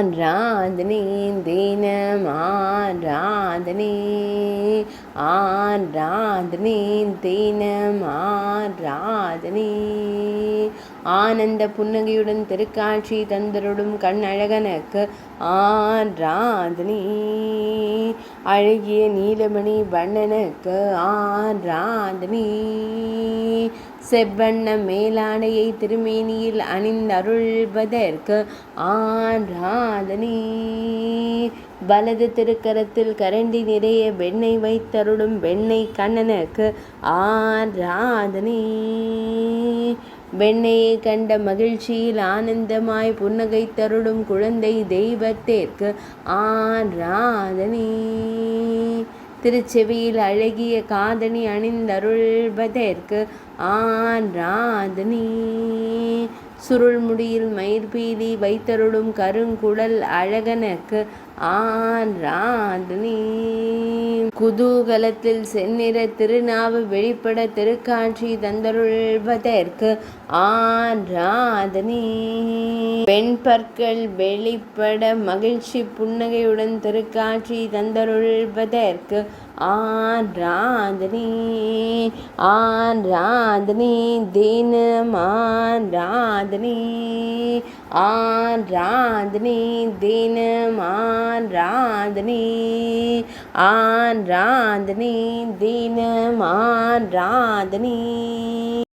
ஆராதனை தினம் ஆராதனை ஆராதனை தினம் ஆராதனை ஆனந்த புன்னகையுடன் திருக்காட்சி தந்தருடும் கண்ணழகனுக்கு ஆராதனை அழகிய நீலமணி வண்ணனுக்கு ஆராதனை செவ்வண்ண மேலாடையை திருமேனியில் அணிந்தருள்வதற்கு ஆராதனை வலது திருக்கரத்தில் கரண்டி நிறைய வெண்ணெய் வைத்தருளும் வெண்ணெய் கண்ணனுக்கு ஆராதனை வெண்ணையை கண்ட மகிழ்ச்சியில் ஆனந்தமாய் புன்னகை தருளும் குழந்தை தெய்வத்திற்கு ஆராதனை திருச்செவியில் அழகிய காதணி அணிந்தருள்வதற்கு ஆராதனை சுருள்முடியில் மயிர்பீலி வைத்தருளும் கருங்குழல் அழகனுக்கு ஆராதனை குதூகலத்தில் செந்நிற திருநாவு வெளிப்பட திருக்காட்சி தந்தருள்வதற்கு ஆராதனை பெண் பற்கள் வெளிப்பட மகிழ்ச்சி புன்னகையுடன் திருக்காட்சி தந்தருள்வதற்கு ஆராதனை ஆராதனை தினம் ஆராதனை ஆராதனை தினம் ஆராதனை ஆராதனை தினம் ஆராதனை